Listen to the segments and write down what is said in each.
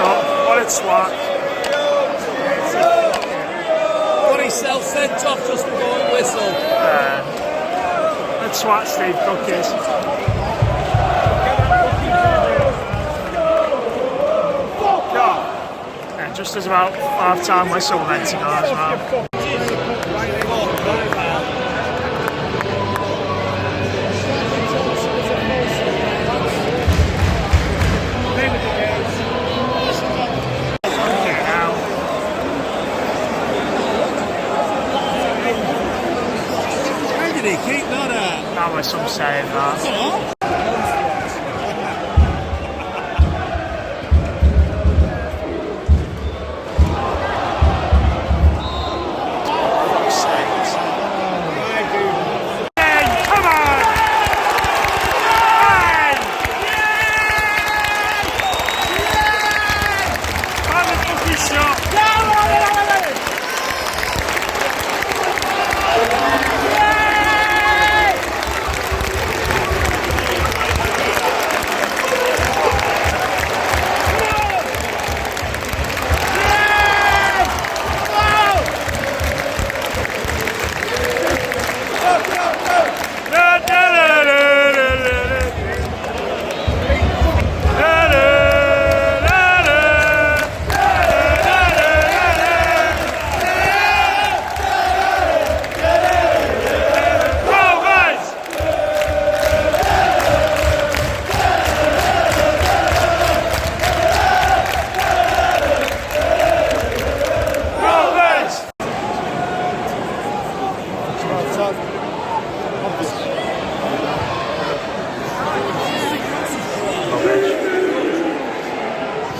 up. What a twat. Got himself sent off just before the whistle. The twat Steve Cook is. Yeah, just as about half-time whistle meant to go as well. Keep that out. That was some save that.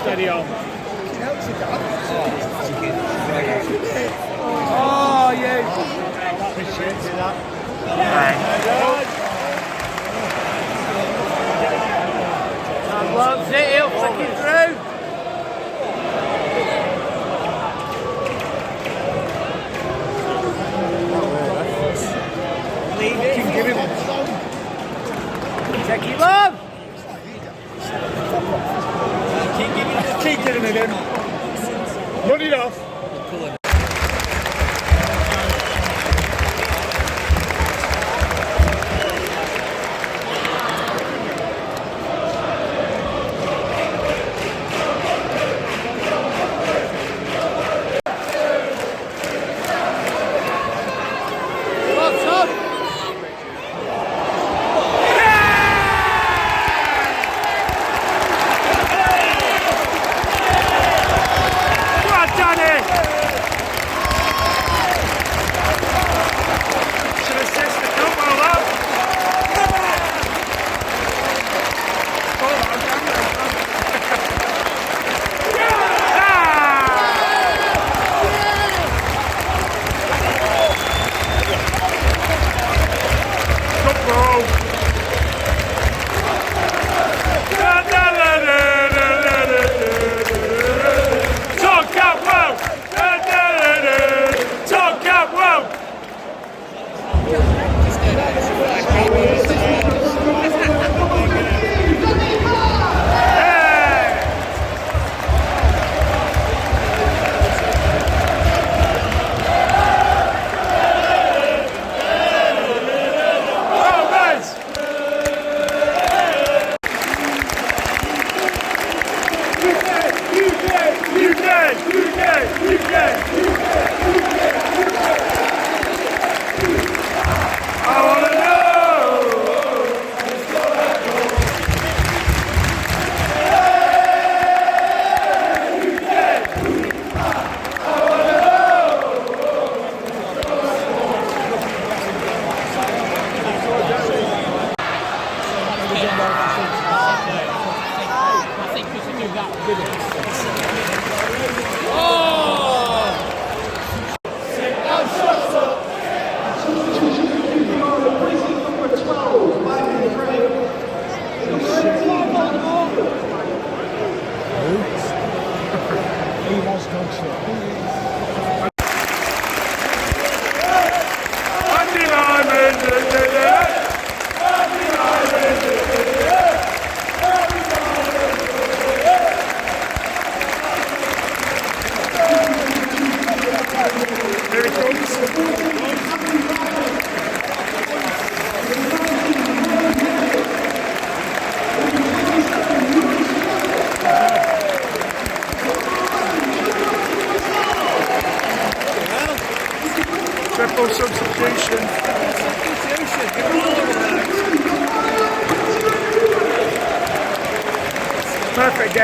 Steady on. Oh, yeah. Well, he'll flick it through. Leave it. Give him. Take him on. Keep getting it in. Run it off.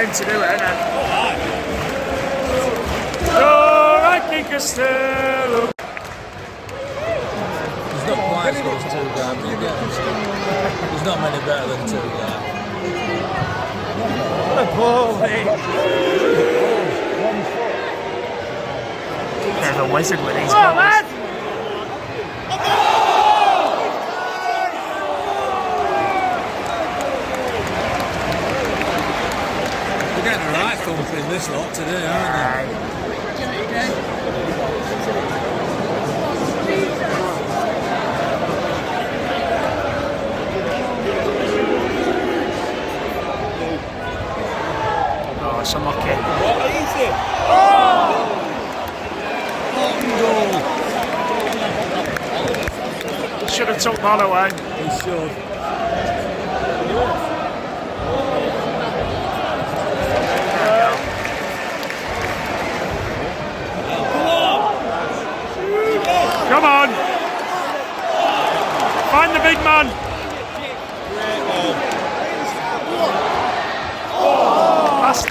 game to do it, isn't it? Oh, I think it's still. He's not quite as good as 2 guys. There's not many better than 2 guys. What a ball, mate. Bit of a wizard with these Come on, balls. lad. They're getting a right thump in this lot today, aren't Oh, it's unlucky. Should have took that away. they? He should. Come on! Find the big man! That's...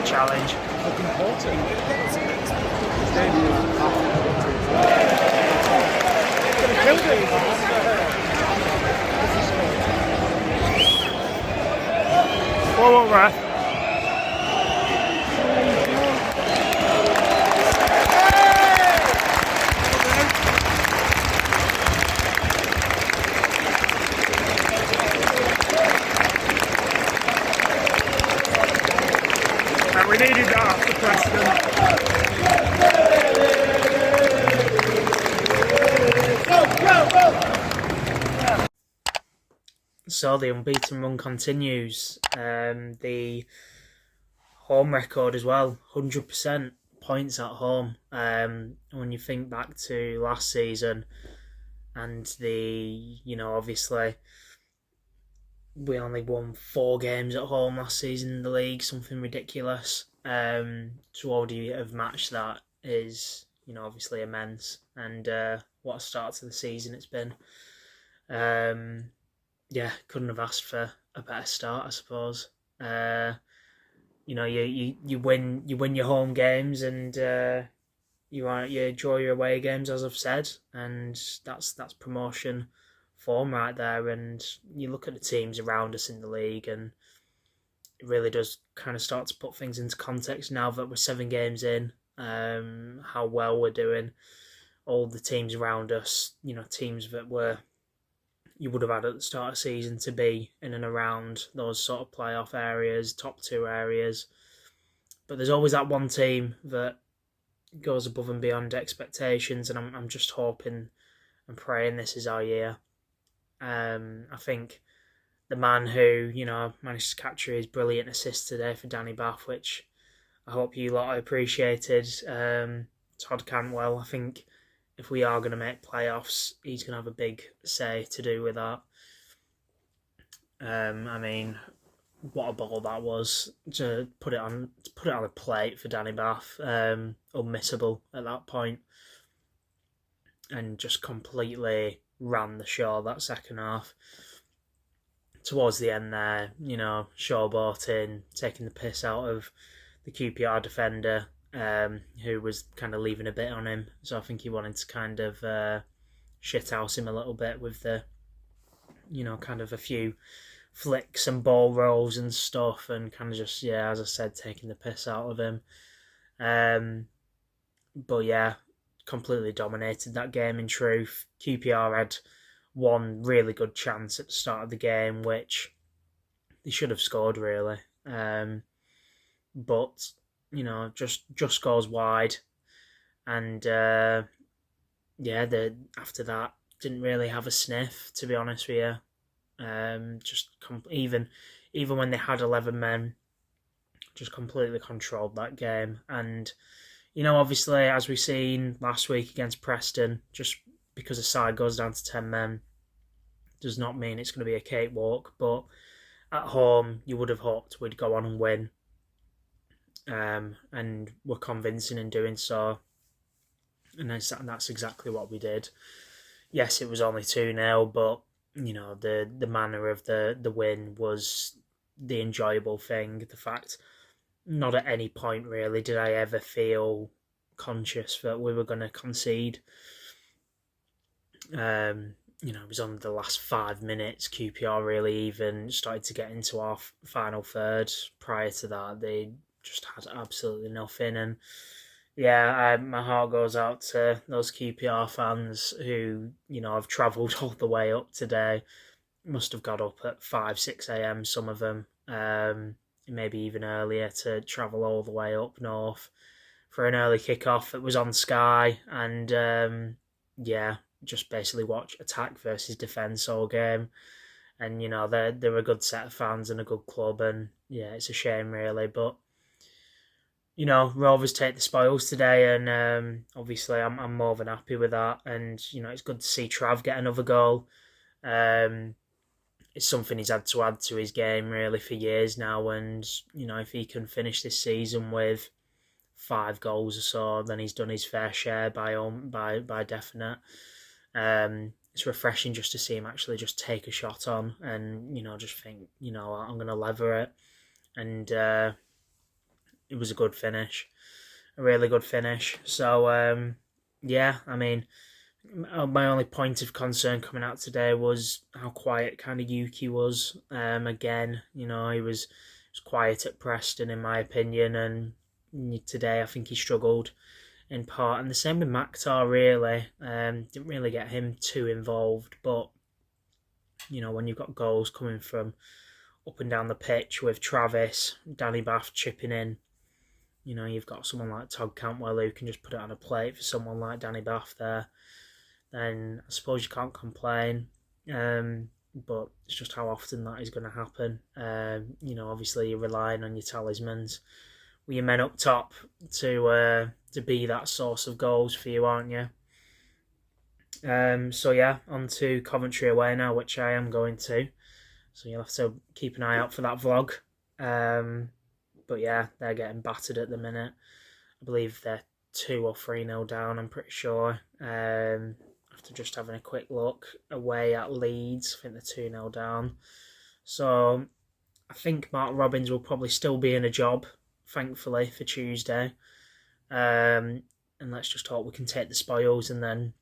Challenge. Whoa, ref. And we needed that after Preston. So the unbeaten run continues. The home record as well, 100% points at home. When you think back to last season and obviously we only won 4 games at home last season in the league, something ridiculous. To already have matched that is, obviously immense. And what a start to the season it's been. Yeah, couldn't have asked for a better start, I suppose. You win your home games and you draw your away games, as I've said, and that's promotion form right there. And you look at the teams around us in the league, and it really does kind of start to put things into context now that we're 7 games in. How well we're doing. All the teams around us, teams that you would have had at the start of the season to be in and around those sort of playoff areas, top 2 areas. But there's always that one team that goes above and beyond expectations, and I'm just hoping and praying this is our year. I think the man who, managed to capture his brilliant assist today for Danny Batth, which I hope you lot appreciated, Todd Cantwell. I think if we are going to make playoffs, he's going to have a big say to do with that. What a ball that was, to put it on a plate for Danny Batth. Unmissable at that point, and just completely ran the show that second half. Towards the end there, showboating, taking the piss out of the QPR defender, who was kind of leaving a bit on him. So I think he wanted to kind of shithouse him a little bit with the, kind of a few flicks and ball rolls and stuff, and kind of just, as I said, taking the piss out of him. But yeah, completely dominated that game in truth. QPR had one really good chance at the start of the game, which they should have scored really. But, just goes wide. And after that, didn't really have a sniff, to be honest with you. Even when they had 11 men, just completely controlled that game. And, obviously, as we've seen last week against Preston, just because a side goes down to 10 men does not mean it's going to be a cakewalk. But at home, you would have hoped we'd go on and win, and we're convincing in doing so. And that's exactly what we did. Yes, it was only 2-0, but the manner of the win was the enjoyable thing. The fact, not at any point really did I ever feel conscious that we were going to concede. It was on the last 5 minutes. QPR really even started to get into our final third. Prior to that, they just had absolutely nothing. And yeah, my heart goes out to those QPR fans who, have travelled all the way up today. Must have got up at 5, 6 a.m, some of them, maybe even earlier, to travel all the way up north for an early kick-off. It was on Sky, and just basically watch attack versus defence all game. And, they're a good set of fans and a good club, and yeah, it's a shame really, but Rovers take the spoils today, and obviously I'm more than happy with that. And it's good to see Trav get another goal. It's something he's had to add to his game really for years now, and if he can finish this season with 5 goals or so, then he's done his fair share by definite. It's refreshing just to see him actually just take a shot on, and just think I'm going to lever it, and it was a good finish, a really good finish. So I mean, my only point of concern coming out today was how quiet kind of Yuki was. Again, he was quiet at Preston in my opinion, and today I think he struggled in part. And the same with Maktar really. Didn't really get him too involved, but when you've got goals coming from up and down the pitch with Travis, Danny Batth chipping in, you've got someone like Todd Cantwell who can just put it on a plate for someone like Danny Batth there, then I suppose you can't complain. But it's just how often that is going to happen. Obviously you're relying on your talismans with your men up top to be that source of goals for you, aren't you? On to Coventry away now, which I am going to. So you'll have to keep an eye out for that vlog. But yeah, they're getting battered at the minute. I believe they're 2 or 3-0 down, I'm pretty sure. After just having a quick look, away at Leeds, I think they're 2-0 down. So I think Mark Robins will probably still be in a job, thankfully, for Tuesday. And let's just hope we can take the spoils and then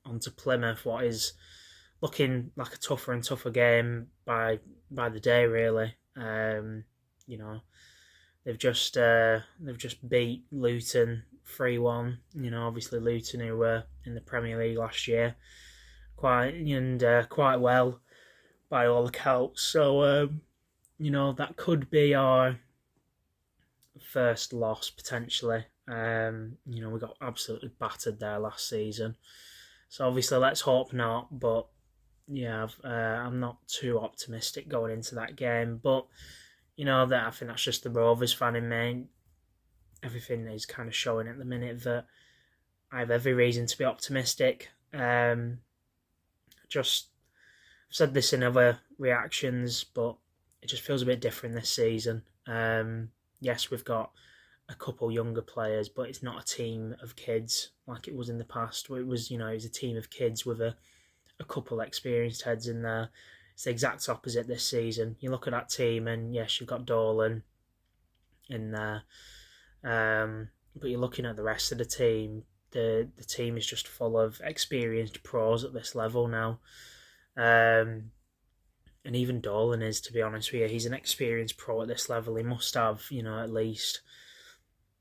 on to Plymouth, what is looking like a tougher and tougher game by the day, really. They've just beat Luton 3-1. Obviously Luton, who were in the Premier League last year, quite well by all accounts. So that could be our first loss potentially. We got absolutely battered there last season. So obviously let's hope not. But yeah, I'm not too optimistic going into that game. But that I think that's just the Rovers fan in me. Everything is kind of showing at the minute that I have every reason to be optimistic. I've said this in other reactions, but it just feels a bit different this season. Yes, we've got a couple younger players, but it's not a team of kids like it was in the past. It was, it was a team of kids with a couple experienced heads in there. It's the exact opposite this season. You look at that team, and yes, you've got Dolan in there, but you're looking at the rest of the team. The team is just full of experienced pros at this level now, and even Dolan is, to be honest with you. He's an experienced pro at this level. He must have, at least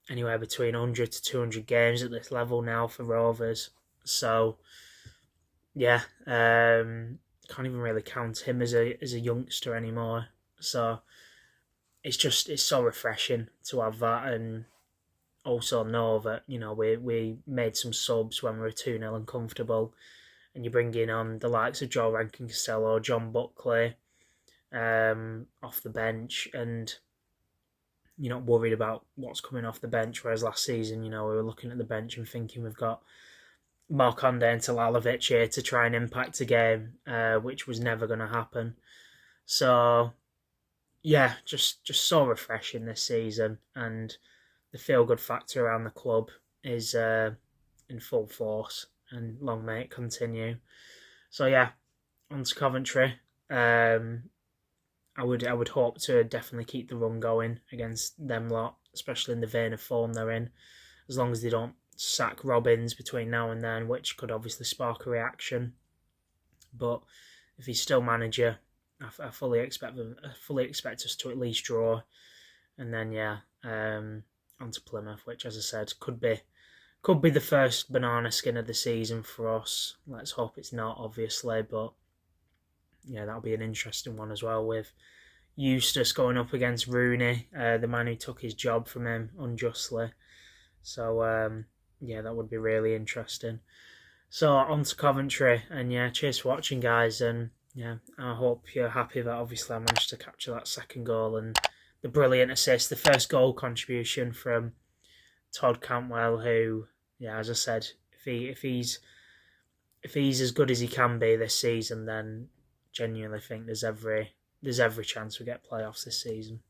anywhere between 100 to 200 games at this level now for Rovers. So, yeah, can't even really count him as a youngster anymore. So it's so refreshing to have that, and also know that we made some subs when we were 2-0 uncomfortable, and you're bringing on the likes of Joe Rankin Costello, John Buckley off the bench, and you're not worried about what's coming off the bench. Whereas last season, we were looking at the bench and thinking we've got Marconde and Talalovic here to try and impact a game, which was never going to happen. So yeah, just so refreshing this season, and the feel good factor around the club is in full force, and long may it continue. So yeah, on to Coventry. I would hope to definitely keep the run going against them lot, especially in the vein of form they're in. As long as they don't sack Robbins between now and then, which could obviously spark a reaction. But if he's still manager, I fully expect us to at least draw, and then on to Plymouth, which, as I said, could be the first banana skin of the season for us. Let's hope it's not, obviously, but yeah, that'll be an interesting one as well, with Eustace going up against Rooney, the man who took his job from him unjustly. So that would be really interesting. So on to Coventry, and yeah, cheers for watching, guys, and yeah, I hope you're happy that obviously I managed to capture that second goal and the brilliant assist, the first goal contribution from Todd Cantwell, who, yeah, as I said, if he's as good as he can be this season, then genuinely think there's every chance we get playoffs this season.